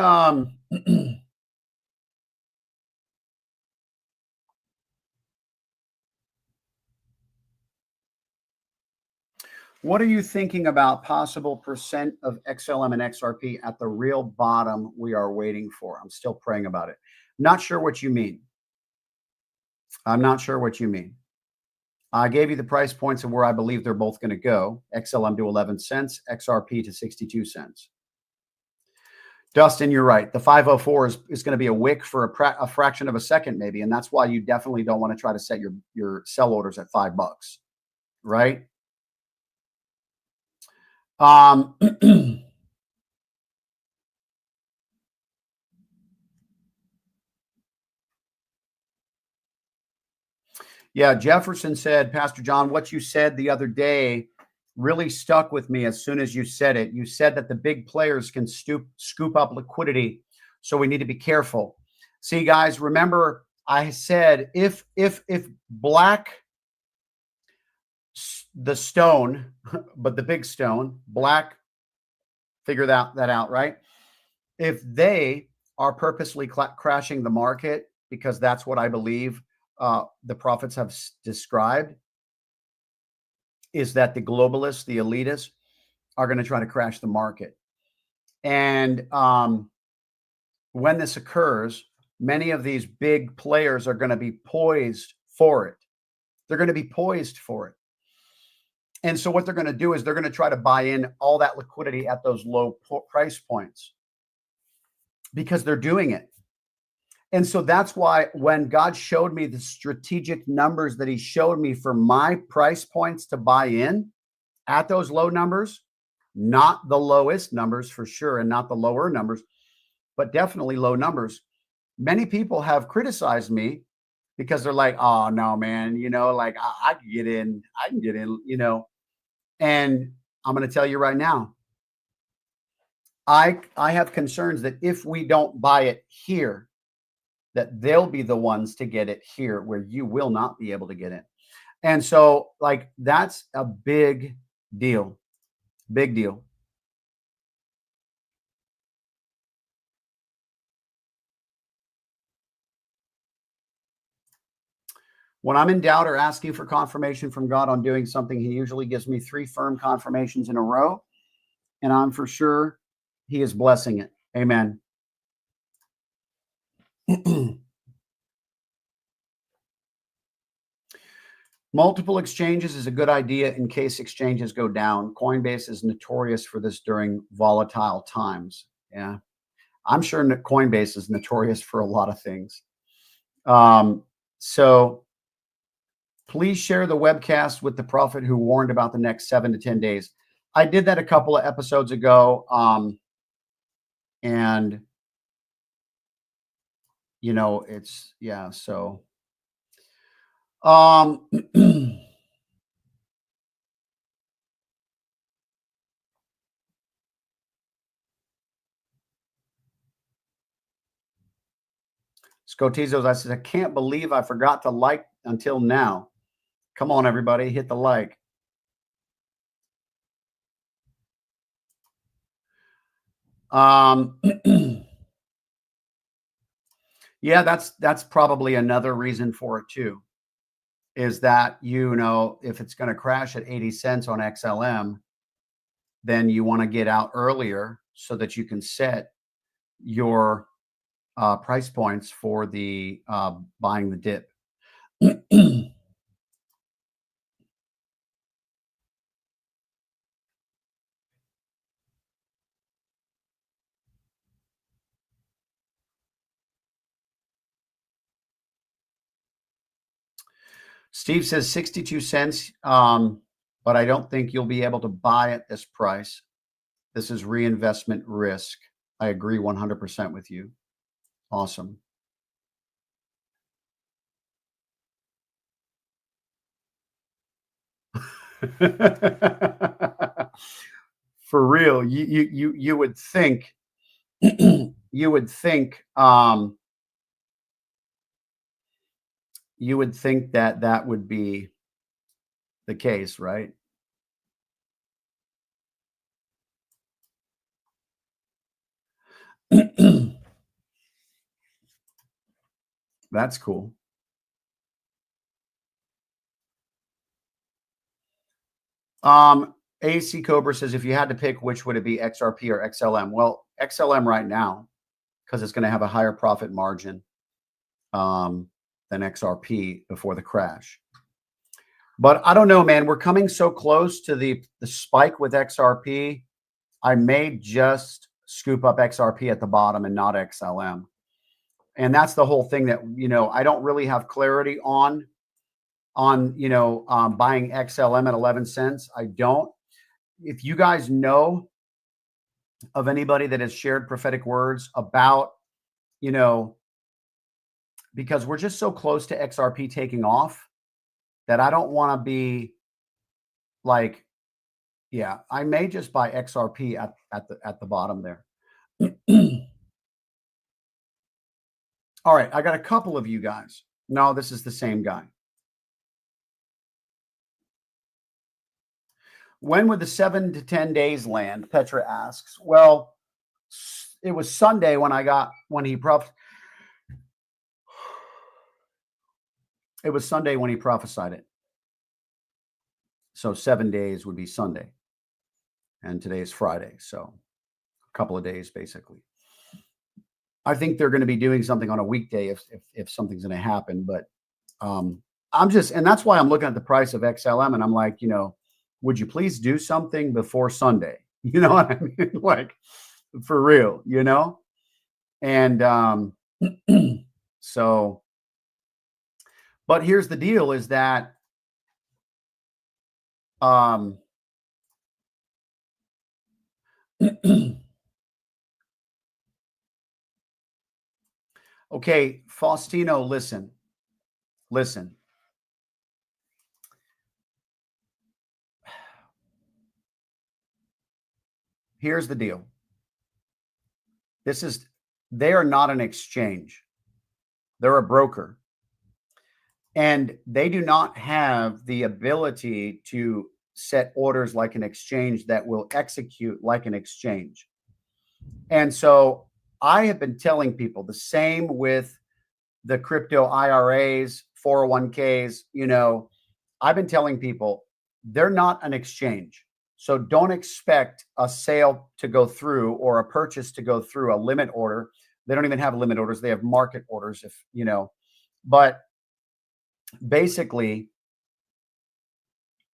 what are you thinking about possible percent of XLM and XRP at the real bottom we are waiting for? I'm still praying about it. Not sure what you mean. I'm not sure what you mean. I gave you the price points of where I believe they're both going to go. XLM to 11 cents, XRP to 62 cents. Dustin, you're right. The 504 is going to be a wick for a fraction of a second, maybe. And that's why you definitely don't want to try to set your sell orders at $5, right? Yeah, Jefferson said, Pastor John, what you said the other day really stuck with me as soon as you said it. You said that the big players can scoop up liquidity, so we need to be careful. See, guys, remember I said if black, the stone, but the big stone, black, figure that out, right? If they are purposely crashing the market, because that's what I believe the prophets have described, is that the globalists, the elitists, are going to try to crash the market. And when this occurs, many of these big players are going to be poised for it. They're going to be poised for it. And so what they're going to do is they're going to try to buy in all that liquidity at those low price points because they're doing it. And so that's why when God showed me the strategic numbers that he showed me for my price points to buy in at those low numbers, not the lowest numbers for sure, and not the lower numbers, but definitely low numbers. Many people have criticized me because they're like, oh no, man, like I can get in, and I'm going to tell you right now, I have concerns that if we don't buy it here, that they'll be the ones to get it here where you will not be able to get it. And so like, that's a big deal, big deal. When I'm in doubt or asking for confirmation from God on doing something, he usually gives me 3 firm confirmations in a row, and I'm for sure he is blessing it. Amen. Multiple exchanges is a good idea in case exchanges go down. Coinbase is notorious for this during volatile times. Yeah, I'm sure Coinbase is notorious for a lot of things. So please share the webcast with the prophet who warned about the next 7 to 10 days. I did that a couple of episodes ago. And it's, yeah, so Scotizos, I said, I can't believe I forgot to like until now. Come on, everybody, hit the like. Yeah, that's probably another reason for it too, is that, if it's going to crash at 80 cents on XLM, then you want to get out earlier so that you can set your price points for the buying the dip. Steve says 62 cents, but I don't think you'll be able to buy at this price. This is reinvestment risk. I agree 100% with you. Awesome. For real, you would think you would think that would be the case, right? That's cool. AC Cobra says, if you had to pick, which would it be, XRP or XLM? Well, XLM right now, because it's going to have a higher profit margin. than XRP before the crash. But I don't know, man. We're coming so close to the spike with XRP. I may just scoop up XRP at the bottom and not XLM. And that's the whole thing that, I don't really have clarity on buying XLM at 11 cents. I don't. If you guys know of anybody that has shared prophetic words about, because we're just so close to XRP taking off that I don't want to be like, yeah, I may just buy XRP at the bottom there. All right, I got a couple of you guys. No, this is the same guy. When would the 7 to 10 days land? Petra asks. Well, it was Sunday when he prophesied it. So 7 days would be Sunday. And today is Friday. So a couple of days, basically. I think they're going to be doing something on a weekday if something's going to happen. But and that's why I'm looking at the price of XLM and I'm like, would you please do something before Sunday? You know what I mean? Like, for real, And so, but here's the deal is that okay, Faustino, listen. Here's the deal. They are not an exchange. They're a broker. And they do not have the ability to set orders like an exchange that will execute like an exchange. And so I have been telling people the same with the crypto IRAs, 401ks, I've been telling people they're not an exchange. So don't expect a sale to go through or a purchase to go through a limit order. They don't even have limit orders. They have market orders, but basically,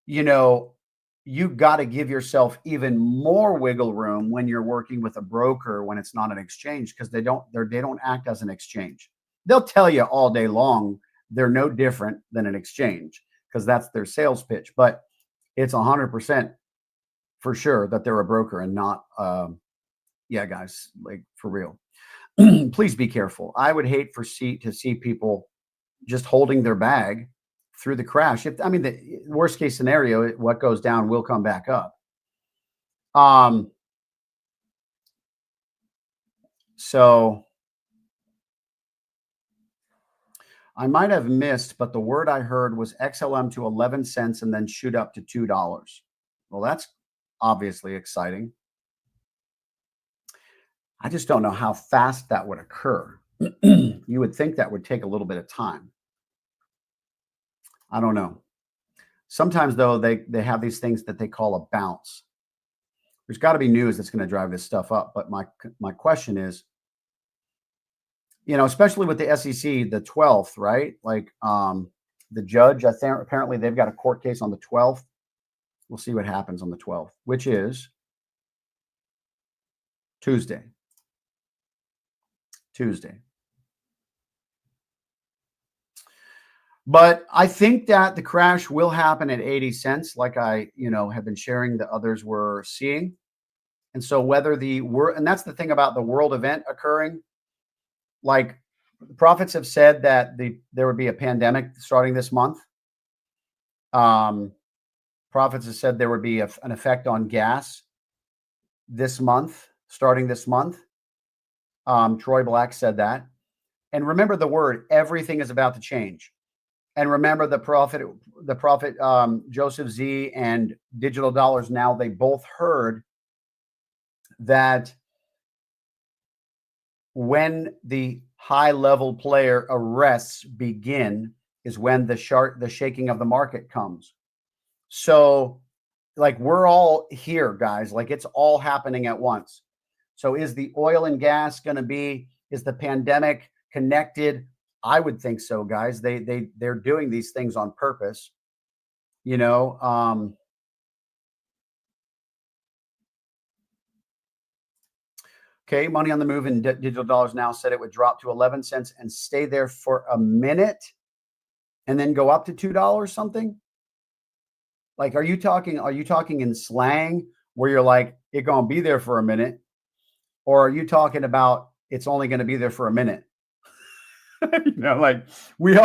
you've got to give yourself even more wiggle room when you're working with a broker when it's not an exchange, because they don't act as an exchange. They'll tell you all day long they're no different than an exchange because that's their sales pitch, but it's 100% for sure that they're a broker and not guys, like, for real. Please be careful. I would hate to see people just holding their bag through the crash. The worst case scenario, what goes down will come back up. So I might have missed, but the word I heard was XLM to 11 cents and then shoot up to $2. Well, that's obviously exciting. I just don't know how fast that would occur. You would think that would take a little bit of time. I don't know. Sometimes, though, they have these things that they call a bounce. There's got to be news that's going to drive this stuff up. But my question is, especially with the SEC, the 12th, right? Like the judge, I think apparently they've got a court case on the 12th. We'll see what happens on the 12th, which is Tuesday. But I think that the crash will happen at 80 cents, like I, have been sharing that others were seeing. And so whether and that's the thing about the world event occurring, like the prophets have said that there would be a pandemic starting this month. Prophets have said there would be an effect on gas this month, starting this month. Troy Black said that. And remember the word, everything is about to change. And remember the prophet Joseph Z and Digital Dollars Now, they both heard that when the high-level player arrests begin is when the shaking of the market comes. So, like, we're all here, guys. Like, it's all happening at once. So is the oil and gas going to be, is the pandemic connected I would think so, guys. They're doing these things on purpose. You know, okay, money on the move in digital dollars now said it would drop to 11 cents and stay there for a minute and then go up to $2 something. Like, are you talking in slang where you're like, it gonna be there for a minute? Or are you talking about it's only going to be there for a minute? You know, like we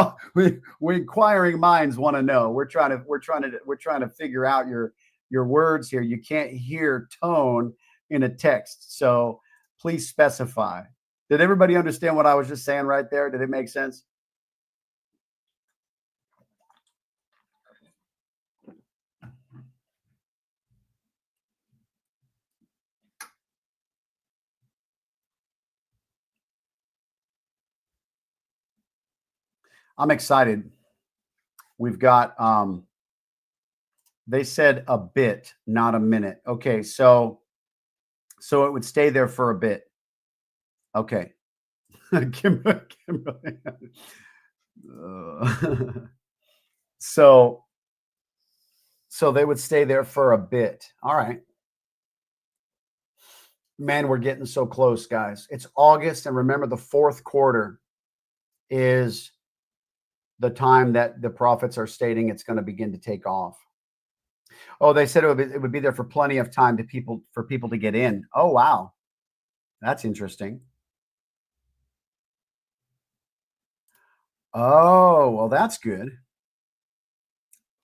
inquiring minds want to know. We're trying to figure out your words here. You can't hear tone in a text, so please specify. Did everybody understand what I was just saying right there? Did it make sense? I'm excited. We've got they said a bit, not a minute. Okay, so it would stay there for a bit. Okay. Kimberly. So they would stay there for a bit. All right. Man, we're getting so close, guys. It's August, and remember, the fourth quarter is the time that the prophets are stating it's going to begin to take off. Oh, they said it would be there for plenty of time for people to get in. Oh, wow. That's interesting. Oh, well, that's good.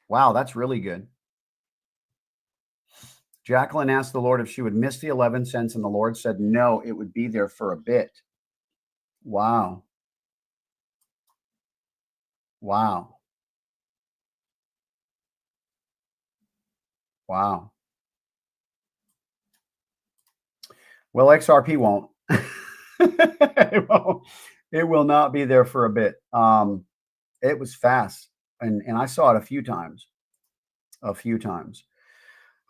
Wow, that's really good. Jacqueline asked the Lord if she would miss the 11 cents, and the Lord said no, it would be there for a bit. Wow. Wow. Wow. Well, XRP won't. It will not be there for a bit. It was fast, and I saw it a few times.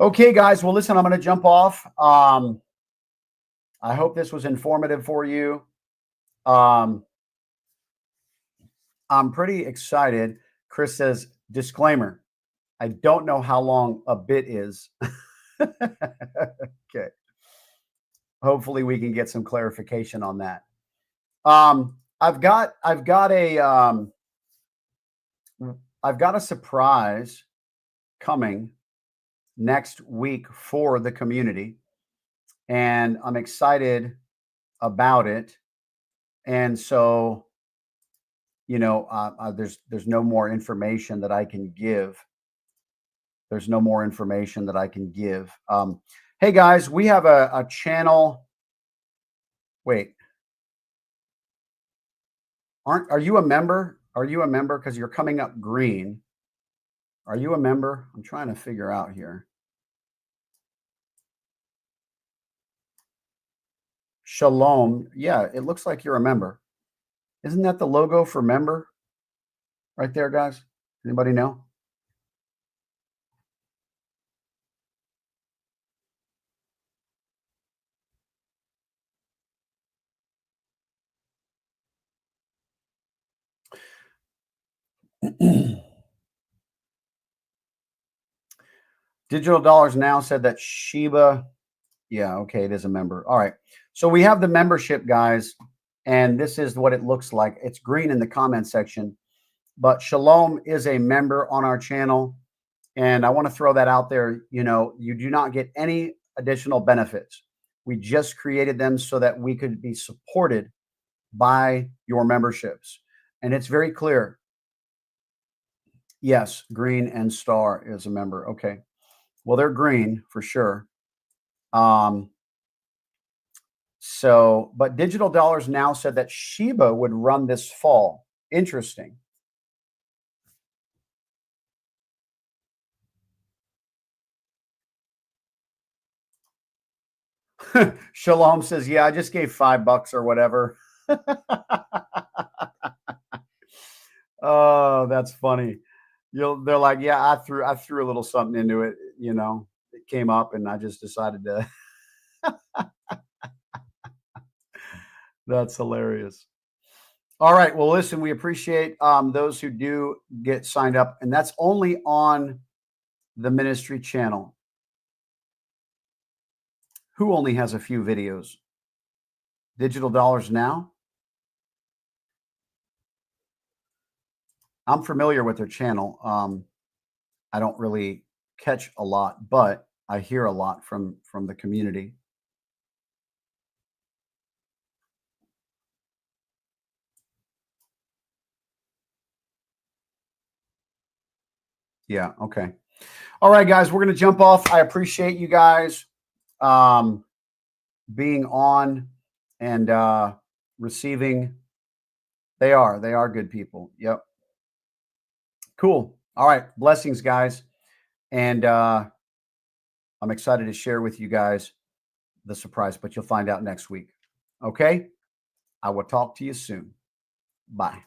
Okay, guys. Well, listen, I'm going to jump off. I hope this was informative for you. I'm pretty excited. Chris says, disclaimer, I don't know how long a bit is. Okay. Hopefully we can get some clarification on that. I've got a surprise coming next week for the community, and I'm excited about it. And so, you know, there's no more information that I can give. Hey guys, we have a channel. Wait, are you a member? Are you a member? Because you're coming up green. Are you a member? I'm trying to figure out here. Shalom. Yeah, it looks like you're a member. Isn't that the logo for member right there, guys? Anybody know? Digital Dollars Now said that Shiba. Yeah, okay, it is a member. All right. So we have the membership, guys, and this is what it looks like. It's green in the comment section, but Shalom is a member on our channel, and I want to throw that out there. You know, you do not get any additional benefits. We just created them so that we could be supported by your memberships, and it's very clear. Yes, green and star is a member. Okay. Well, they're green for sure. So, but Digital Dollars Now said that Shiba would run this fall. Interesting. Shalom says, yeah, I just gave $5 or whatever. Oh, that's funny. They're like, yeah, I threw a little something into it, you know, it came up and I just decided to. That's hilarious. All right. Well, listen, we appreciate those who do get signed up, and that's only on the ministry channel. Who only has a few videos? Digital Dollars Now? I'm familiar with their channel. I don't really catch a lot, but I hear a lot from the community. Yeah. Okay. All right, guys, we're going to jump off. I appreciate you guys being on and receiving. They are good people. Yep. Cool. All right. Blessings, guys. And I'm excited to share with you guys the surprise, but you'll find out next week. Okay. I will talk to you soon. Bye.